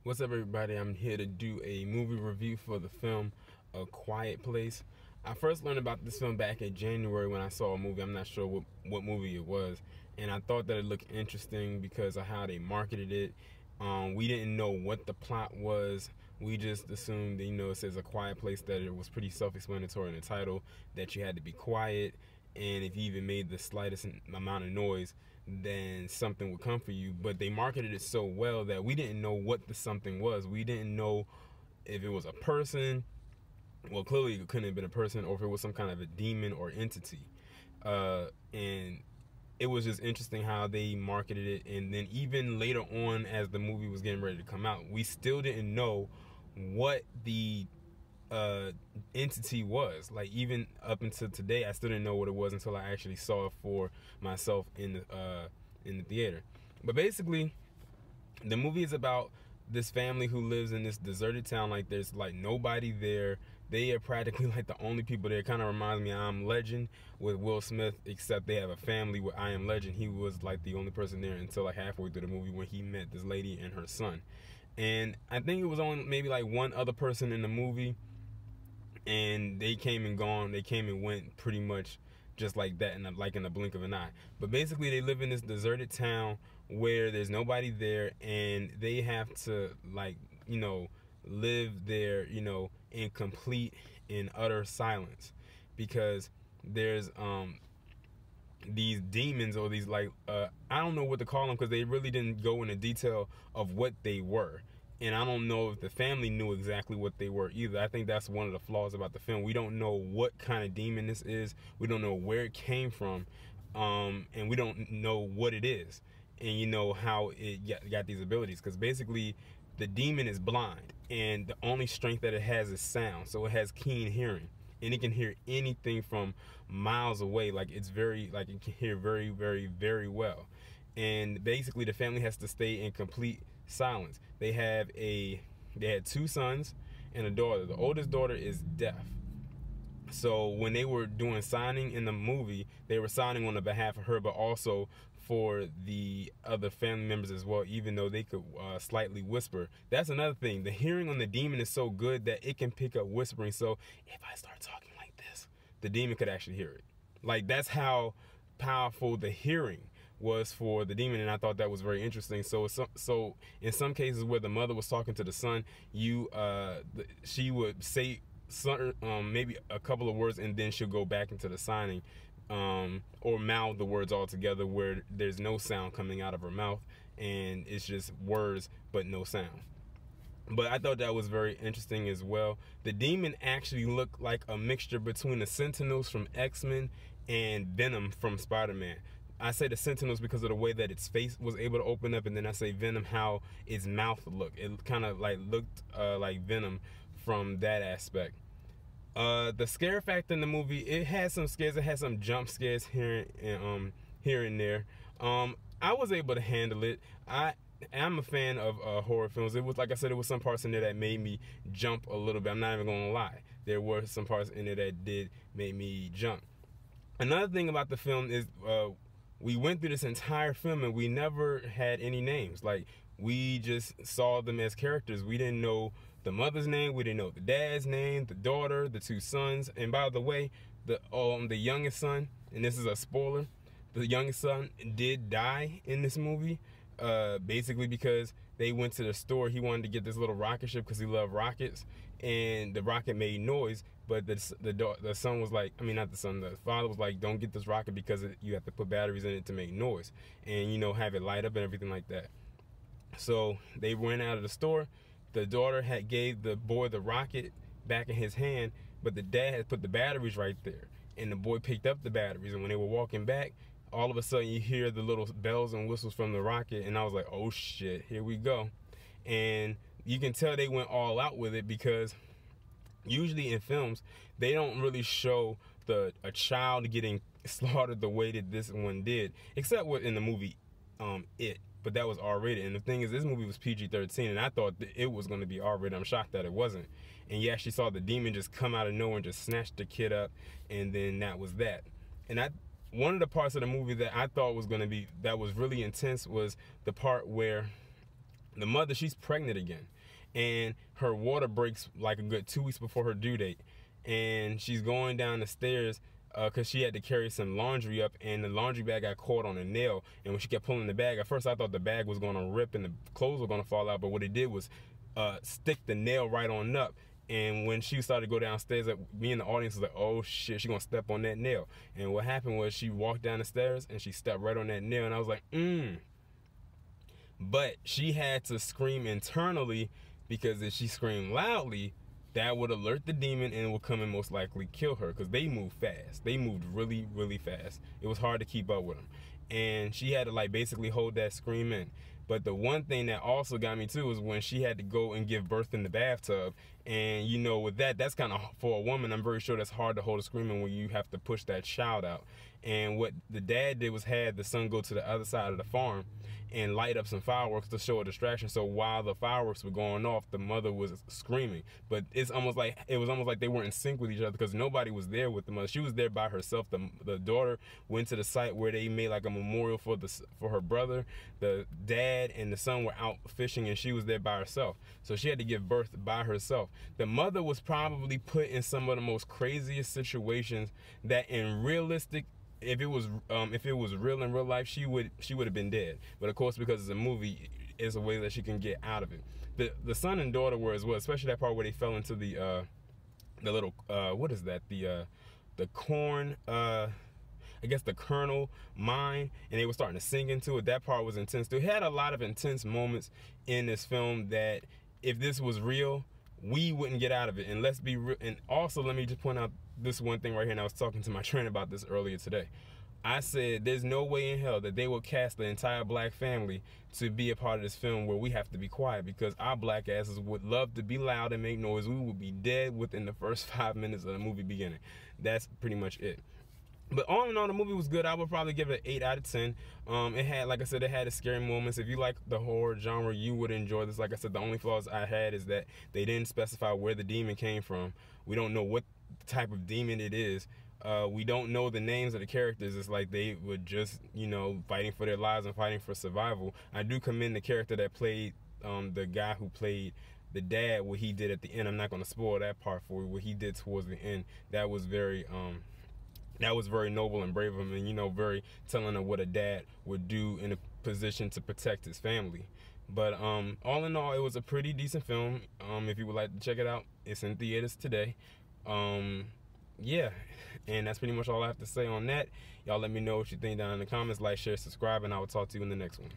What's up, everybody? I'm here to do a movie review for the film A Quiet Place. I first learned about this film back in January when I saw a movie. I'm not sure what movie it was, and I thought that it looked interesting because of how they marketed it. We didn't know what the plot was. We just assumed that, it says A Quiet Place, that it was pretty self-explanatory in the title, that you had to be quiet, and if you even made the slightest amount of noise, then something would come for you. But they marketed it so well that we didn't know what the something was. We didn't know if it was a person. Well, clearly it couldn't have been a person, or if it was some kind of a demon or entity. And it was just interesting how they marketed it. And then even later on, as the movie was getting ready to come out, we still didn't know what the entity was. Like, even up until today, I still didn't know what it was until I actually saw it for myself in the theater. But basically, the movie is about this family who lives in this deserted town. Like, there's like nobody there. They are practically like the only people there. It kind of reminds me of I Am Legend with Will Smith, except they have a family with I Am Legend. He was like the only person there until like halfway through the movie when he met this lady and her son. And I think it was only maybe like one other person in the movie, and they came and gone. They came and went pretty much just like that, in the blink of an eye. But basically, they live in this deserted town where there's nobody there, and they have to, like, live there, in complete and utter silence, because there's these demons, or these, like, I don't know what to call them, because they really didn't go into detail of what they were. And I don't know if the family knew exactly what they were either. I think that's one of the flaws about the film. We don't know what kind of demon this is. We don't know where it came from. And we don't know what it is. And how it got these abilities. Because basically, the demon is blind. And the only strength that it has is sound. So it has keen hearing. And it can hear anything from miles away. Like, it can hear very, very, very well. And basically, the family has to stay in complete silence. They had 2 sons and a daughter. The oldest daughter is deaf. So when they were doing signing in the movie, they were signing on the behalf of her, but also for the other family members as well, even though they could slightly whisper. That's another thing. The hearing on the demon is so good that it can pick up whispering. So if I start talking like this, the demon could actually hear it. Like, that's how powerful the hearing was for the demon, and I thought that was very interesting. So in some cases where the mother was talking to the son, she would say maybe a couple of words, and then she'll go back into the signing, or mouth the words all together, where there's no sound coming out of her mouth, and it's just words but no sound. But I thought that was very interesting as well. The demon actually looked like a mixture between the Sentinels from X-Men and Venom from Spider-Man. I say the Sentinels because of the way that its face was able to open up, and then I say Venom how its mouth looked. It kind of like looked like Venom from that aspect. The scare factor in the movie, it had some scares. It had some jump scares here and there. I was able to handle it. I'm a fan of horror films. It was, like I said, it was some parts in there that made me jump a little bit. I'm not even gonna lie. There were some parts in there that did make me jump. Another thing about the film is we went through this entire film and we never had any names. Like, we just saw them as characters. We didn't know the mother's name. We didn't know the dad's name, the daughter, the 2 sons. And by the way, the youngest son, and this is a spoiler, the youngest son did die in this movie. Basically because they went to the store. He wanted to get this little rocket ship because he loved rockets, and the rocket made noise. But the son was like, not the son, the father was like, don't get this rocket because you have to put batteries in it to make noise, and have it light up and everything like that. So they went out of the store. The daughter had gave the boy the rocket back in his hand, but the dad had put the batteries right there, and the boy picked up the batteries. And when they were walking back, all of a sudden you hear the little bells and whistles from the rocket, and I was like, oh shit, here we go. And you can tell they went all out with it, because usually in films they don't really show a child getting slaughtered the way that this one did, except in the movie It, but that was R-rated. And the thing is, this movie was PG-13, and I thought that it was going to be R-rated. I'm shocked that it wasn't. And you actually saw the demon just come out of nowhere and just snatch the kid up, and then that was that. And one of the parts of the movie that I thought was going to be, that was really intense, was the part where The mother, she's pregnant again, and her water breaks like a good 2 weeks before her due date, and she's going down the stairs because she had to carry some laundry up, and the laundry bag got caught on a nail. And when she kept pulling the bag, at first I thought the bag was going to rip and the clothes were going to fall out, but what it did was stick the nail right on up. And when she started to go downstairs, me and the audience was like, oh shit, she gonna step on that nail. And what happened was she walked down the stairs and she stepped right on that nail, and I was like, But she had to scream internally, because if she screamed loudly, that would alert the demon and it would come and most likely kill her, because they moved fast. They moved really, really fast. It was hard to keep up with them. And she had to like basically hold that scream in. But the one thing that also got me too was when she had to go and give birth in the bathtub. And you know, with that's kind of, for a woman, I'm very sure that's hard to hold a screaming when you have to push that child out. And what the dad did was had the son go to the other side of the farm and light up some fireworks to show a distraction. So while the fireworks were going off, the mother was screaming. But it was almost like they weren't in sync with each other, because nobody was there with the mother. She was there by herself. The daughter went to the site where they made like a memorial for her brother. The dad and the son were out fishing, and she was there by herself. So she had to give birth by herself. The mother was probably put in some of the most craziest situations that in realistic, if it was real in real life, she would have been dead. But of course, because it's a movie, it's a way that she can get out of it. The son and daughter were as well, especially that part where they fell into the little what is that, the corn, I guess the kernel mine, and they were starting to sing into it. That part was intense too. It had a lot of intense moments in this film that if this was real, we wouldn't get out of it. And let's be real. And also, let me just point out this one thing right here, and I was talking to my trainer about this earlier today. I said there's no way in hell that they will cast the entire black family to be a part of this film where we have to be quiet, because our black asses would love to be loud and make noise. We would be dead within the first 5 minutes of the movie beginning. That's pretty much it. But all in all, the movie was good. I would probably give it an 8 out of 10. It had, like I said, it had its scary moments. If you like the horror genre, you would enjoy this. Like I said, the only flaws I had is that they didn't specify where the demon came from. We don't know what type of demon it is. We don't know the names of the characters. It's like they were just, you know, fighting for their lives and fighting for survival. I do commend the character that played, the guy who played the dad, what he did at the end. I'm not going to spoil that part for you. What he did towards the end, that was very noble and brave of him, and, you know, very telling of what a dad would do in a position to protect his family. But all in all, it was a pretty decent film. If you would like to check it out, it's in theaters today. Yeah, and that's pretty much all I have to say on that. Y'all let me know what you think down in the comments. Like, share, subscribe, and I will talk to you in the next one.